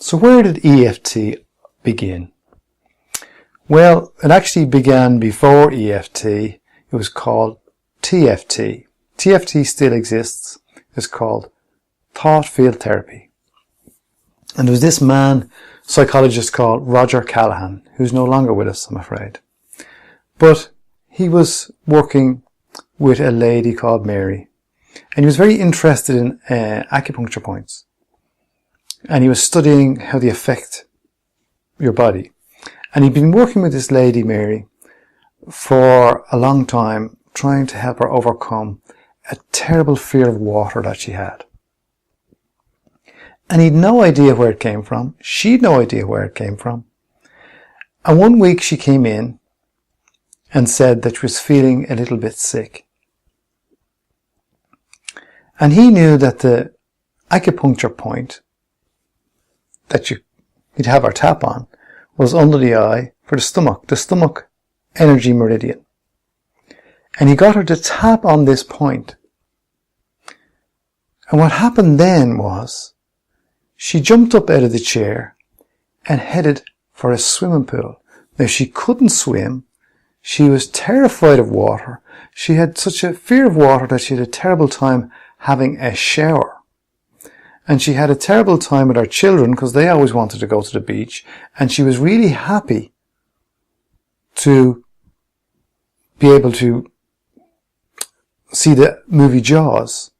So where did EFT begin? Well, it actually began before EFT. It was called TFT. TFT still exists. It's called thought field therapy. And there was this man, psychologist called Roger Callahan, who's no longer with us, I'm afraid. But he was working with a lady called Mary. And he was very interested in acupuncture points. And he was studying how they affect your body. And he'd been working with this lady, Mary, for a long time, trying to help her overcome a terrible fear of water that she had. And he'd no idea where it came from. She'd no idea where it came from. And one week she came in and said that she was feeling a little bit sick. And he knew that the acupuncture point that you'd have her tap on was under the eye for the stomach energy meridian. And he got her to tap on this point. And what happened then was she jumped up out of the chair and headed for a swimming pool. Now she couldn't swim. She was terrified of water. She had such a fear of water that she had a terrible time having a shower. And she had a terrible time with her children because they always wanted to go to the beach. And she was really happy to be able to see the movie Jaws,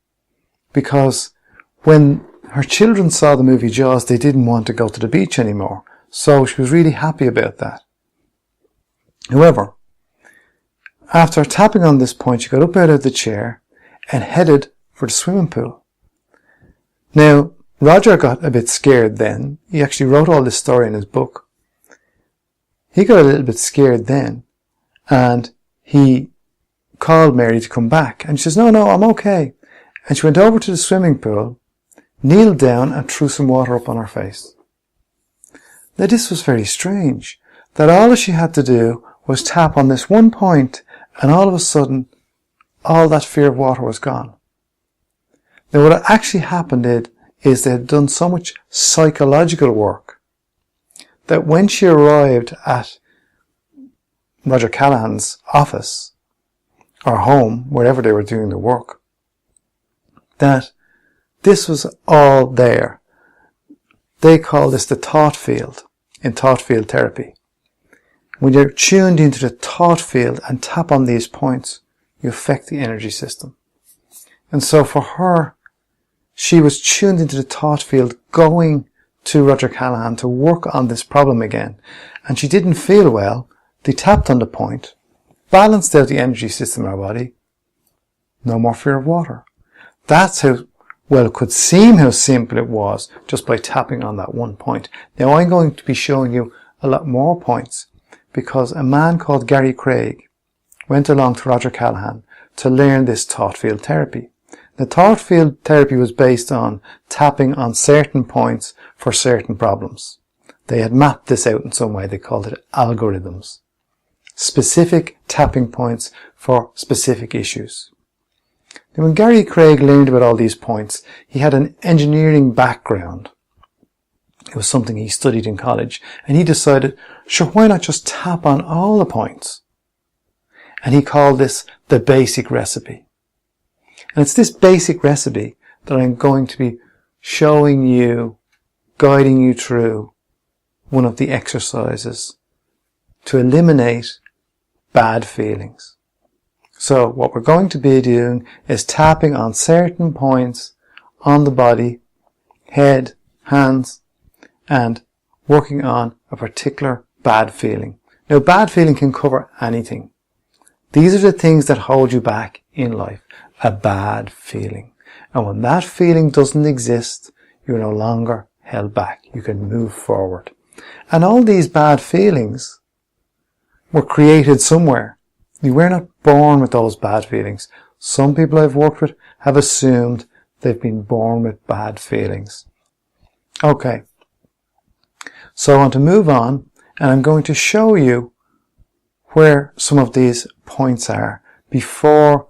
because when her children saw the movie Jaws, they didn't want to go to the beach anymore. So she was really happy about that. However, after tapping on this point, she got up out of the chair and headed for the swimming pool. Now, Roger got a bit scared then. He actually wrote all this story in his book. He got a little bit scared then, and he called Mary to come back. And she says, no, I'm okay. And she went over to the swimming pool, kneeled down and threw some water up on her face. Now this was very strange, that all she had to do was tap on this one point, and all of a sudden, all that fear of water was gone. Now what had actually happened is they had done so much psychological work that when she arrived at Roger Callahan's office or home, wherever they were doing the work, that this was all there. They call this the thought field in thought field therapy. When you're tuned into the thought field and tap on these points, you affect the energy system. And so for her, she was tuned into the thought field, going to Roger Callahan to work on this problem again. And she didn't feel well. They tapped on the point, balanced out the energy system in her body. No more fear of water. That's how, well, it could seem how simple it was just by tapping on that one point. Now I'm going to be showing you a lot more points, because a man called Gary Craig went along to Roger Callahan to learn this thought field therapy. The thought field therapy was based on tapping on certain points for certain problems. They had mapped this out in some way. They called it algorithms. Specific tapping points for specific issues. Now when Gary Craig learned about all these points, he had an engineering background. It was something he studied in college. And he decided, sure, why not just tap on all the points? And he called this the basic recipe. And it's this basic recipe that I'm going to be showing you, guiding you through one of the exercises to eliminate bad feelings. So what we're going to be doing is tapping on certain points on the body, head, hands, and working on a particular bad feeling. Now, bad feeling can cover anything. These are the things that hold you back in life. A bad feeling. And when that feeling doesn't exist, you're no longer held back. You can move forward. And all these bad feelings were created somewhere. You were not born with those bad feelings. Some people I've worked with have assumed they've been born with bad feelings. Okay. So I want to move on, and I'm going to show you where some of these points are before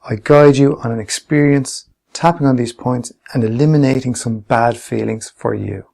I guide you on an experience tapping on these points and eliminating some bad feelings for you.